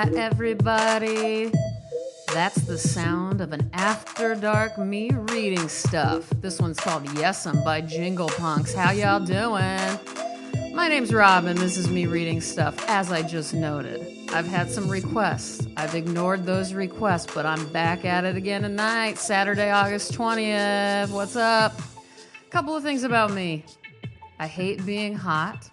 right, everybody. That's the sound of an After Dark Me reading stuff. This one's called Yes'm by Jingle Punks. How y'all doing? My name's Robyn. This is me reading stuff, as I just noted. I've had some requests. I've ignored those requests, but I'm back at it again tonight, Saturday, August 20th. What's up? Couple of things about me. I hate being hot,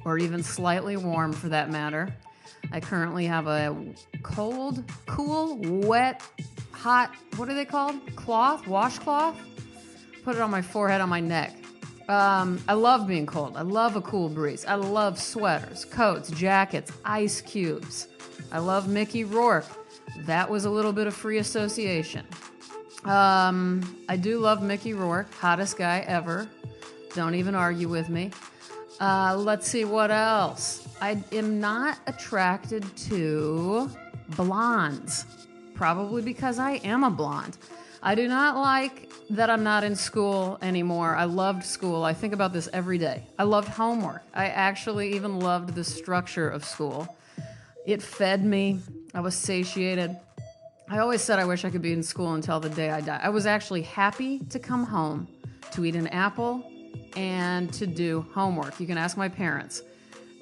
or even slightly warm for that matter. I currently have a cold, cool, wet, hot, what are they called? Cloth? Washcloth? Put it on my forehead, on my neck. I love being cold. I love a cool breeze. I love sweaters, coats, jackets, ice cubes. I love Mickey Rourke. That was a little bit of free association. I do love Mickey Rourke, hottest guy ever. Don't even argue with me. Let's see what else. I am not attracted to blondes, probably because I am a blonde. I do not like that I'm not in school anymore. I loved school. I think about this every day. I loved homework. I actually even loved the structure of school. It fed me. I was satiated. I always said I wish I could be in school until the day I die. I was actually happy to come home, to eat an apple, and to do homework. You can ask my parents.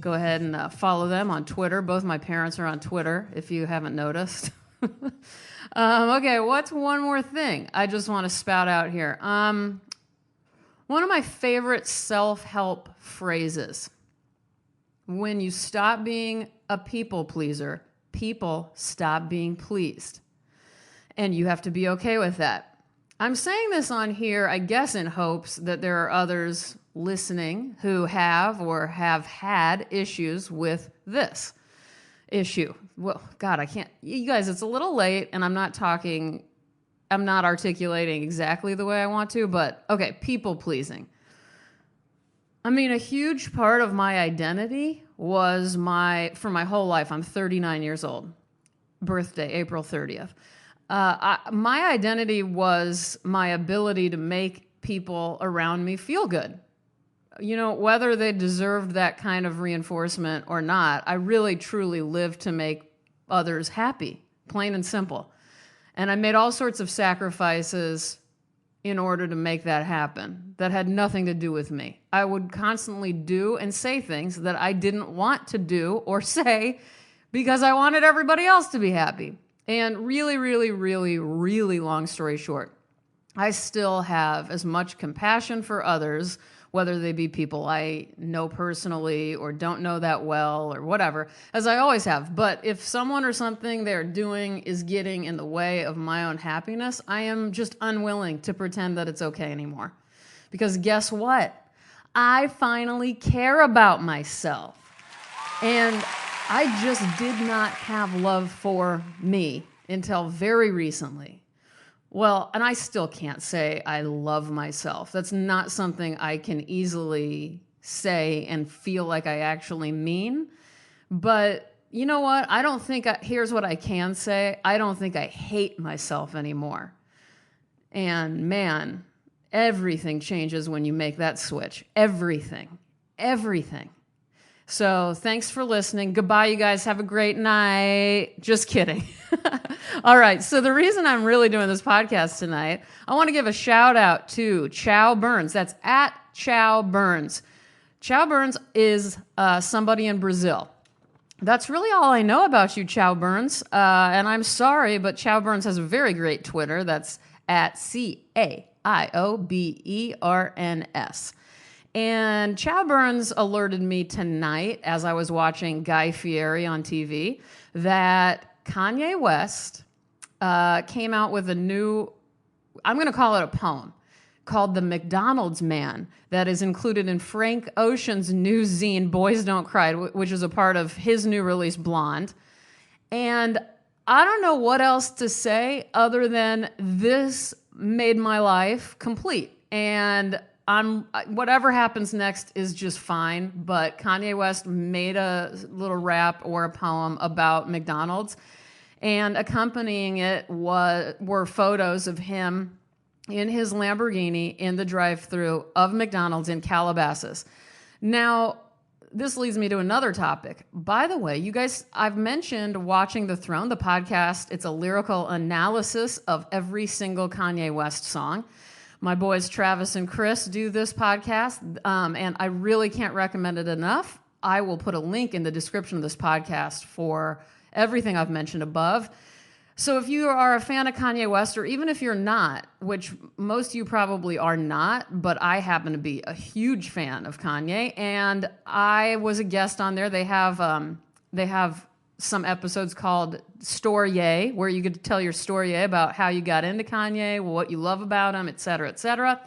Go ahead and follow them on Twitter. Both my parents are on Twitter, if you haven't noticed. Okay, what's one more thing I just want to spout out here? One of my favorite self-help phrases. When you stop being a people pleaser, people stop being pleased. And you have to be okay with that. I'm saying this on here, I guess, in hopes that there are others listening who have or have had issues with this issue. Well, God, I can't. You guys, it's a little late, and I'm not articulating exactly the way I want to, but okay, people pleasing. I mean, a huge part of my identity was for my whole life. I'm 39 years old. Birthday, April 30th. My identity was my ability to make people around me feel good. You know, whether they deserved that kind of reinforcement or not, I really, truly lived to make others happy, plain and simple. And I made all sorts of sacrifices in order to make that happen that had nothing to do with me. I would constantly do and say things that I didn't want to do or say because I wanted everybody else to be happy. And really, really, really, really long story short, I still have as much compassion for others, whether they be people I know personally or don't know that well or whatever, as I always have. But if someone or something they're doing is getting in the way of my own happiness, I am just unwilling to pretend that it's okay anymore. Because guess what? I finally care about myself. And I just did not have love for me until very recently. Well, and I still can't say I love myself. That's not something I can easily say and feel like I actually mean. But you know what? Here's what I can say. I don't think I hate myself anymore. And man, everything changes when you make that switch. Everything. Everything. So thanks for listening. Goodbye, you guys. Have a great night. Just kidding. All right. So the reason I'm really doing this podcast tonight, I want to give a shout out to Chow Burns. That's at Chow Burns. Chow Burns is somebody in Brazil. That's really all I know about you, Chow Burns. And I'm sorry, but Chow Burns has a very great Twitter. That's at CAIOBERNS. And Chow Burns alerted me tonight as I was watching Guy Fieri on TV that Kanye West came out with a new, I'm going to call it a poem, called The McDonald's Man, that is included in Frank Ocean's new zine, Boys Don't Cry, which is a part of his new release, Blonde. And I don't know what else to say other than this made my life complete. And whatever happens next is just fine, but Kanye West made a little rap or a poem about McDonald's, and accompanying it were photos of him in his Lamborghini in the drive-thru of McDonald's in Calabasas. Now, this leads me to another topic. By the way, you guys, I've mentioned Watching the Throne, the podcast. It's a lyrical analysis of every single Kanye West song. My boys Travis and Chris do this podcast, and I really can't recommend it enough. I will put a link in the description of this podcast for everything I've mentioned above. So if you are a fan of Kanye West, or even if you're not, which most of you probably are not, but I happen to be a huge fan of Kanye, and I was a guest on there. They have some episodes called Story, where you get to tell your story about how you got into Kanye, what you love about him, et cetera, et cetera.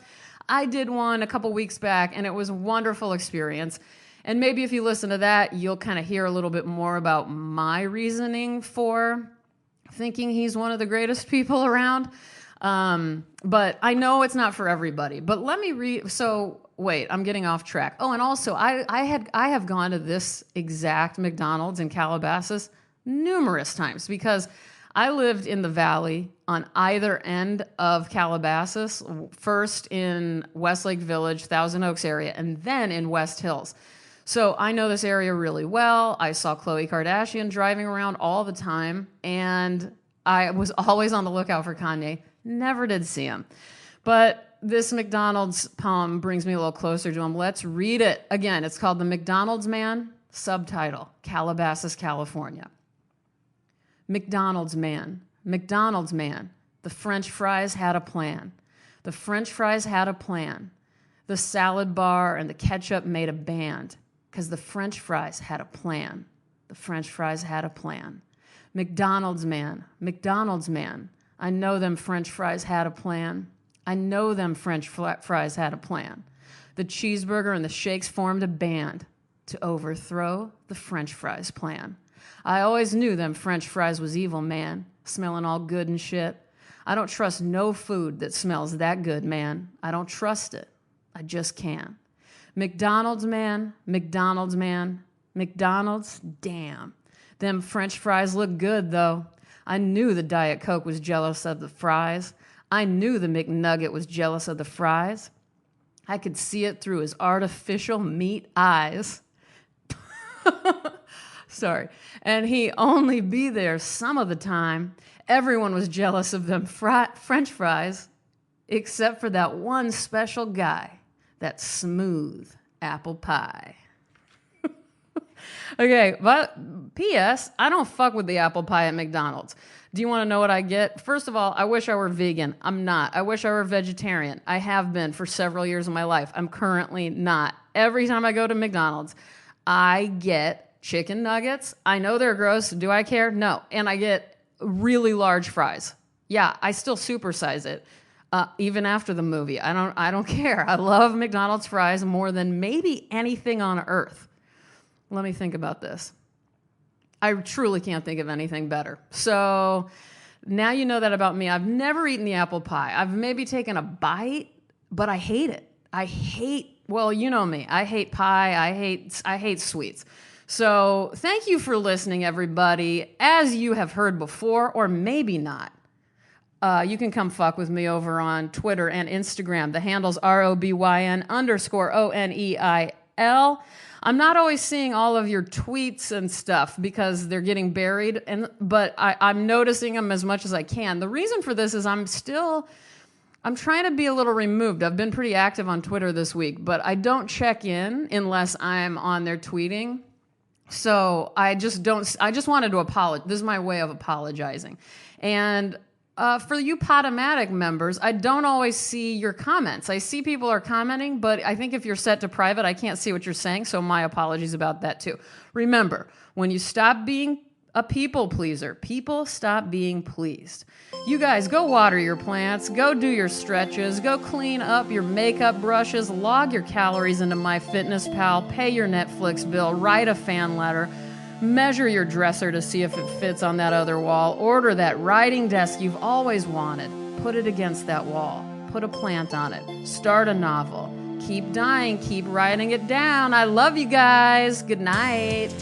I did one a couple weeks back, and it was a wonderful experience. And maybe if you listen to that, you'll kind of hear a little bit more about my reasoning for thinking he's one of the greatest people around. But I know it's not for everybody. But let me read. So wait, I'm getting off track. Oh, and also I have gone to this exact McDonald's in Calabasas numerous times because I lived in the valley on either end of Calabasas, first in Westlake Village, Thousand Oaks area, and then in West Hills. So I know this area really well. I saw Khloe Kardashian driving around all the time, and I was always on the lookout for Kanye. Never did see him. But this McDonald's poem brings me a little closer to him. Let's read it. Again, it's called The McDonald's Man, subtitle, Calabasas, California. McDonald's man, the French fries had a plan. The French fries had a plan. The salad bar and the ketchup made a band. Because the French fries had a plan. The French fries had a plan. McDonald's man, I know them French fries had a plan. I know them French fries had a plan. The cheeseburger and the shakes formed a band to overthrow the French fries plan. I always knew them French fries was evil, man, smelling all good and shit. I don't trust no food that smells that good, man. I don't trust it. I just can't. McDonald's, damn. Them French fries look good, though. I knew the Diet Coke was jealous of the fries. I knew the McNugget was jealous of the fries. I could see it through his artificial meat eyes. Sorry. And he only be there some of the time. Everyone was jealous of them French fries, except for that one special guy. That smooth apple pie. Okay, but P.S., I don't fuck with the apple pie at McDonald's. Do you want to know what I get? First of all, I wish I were vegan. I'm not. I wish I were vegetarian. I have been for several years of my life. I'm currently not. Every time I go to McDonald's, I get chicken nuggets. I know they're gross. Do I care? No. And I get really large fries. Yeah, I still supersize it. Even after the movie. I don't care. I love McDonald's fries more than maybe anything on earth. Let me think about this. I truly can't think of anything better. So now you know that about me. I've never eaten the apple pie. I've maybe taken a bite, but I hate it. Well, you know me. I hate pie. I hate sweets. So thank you for listening, everybody. As you have heard before, or maybe not, you can come fuck with me over on Twitter and Instagram. The handle's ROBYN_ONEIL. I'm not always seeing all of your tweets and stuff because they're getting buried, but I'm noticing them as much as I can. The reason for this is I'm trying to be a little removed. I've been pretty active on Twitter this week, but I don't check in unless I'm on there tweeting. So I just wanted to apologize. This is my way of apologizing. And for you Podomatic members, I don't always see your comments. I see people are commenting, but I think if you're set to private, I can't see what you're saying, so my apologies about that too. Remember, when you stop being a people pleaser, people stop being pleased. You guys, go water your plants, go do your stretches, go clean up your makeup brushes, log your calories into MyFitnessPal, pay your Netflix bill, write a fan letter, measure your dresser to see if it fits on that other wall. Order that writing desk you've always wanted. Put it against that wall. Put a plant on it. Start a novel. Keep dying. Keep writing it down. I love you guys. Good night.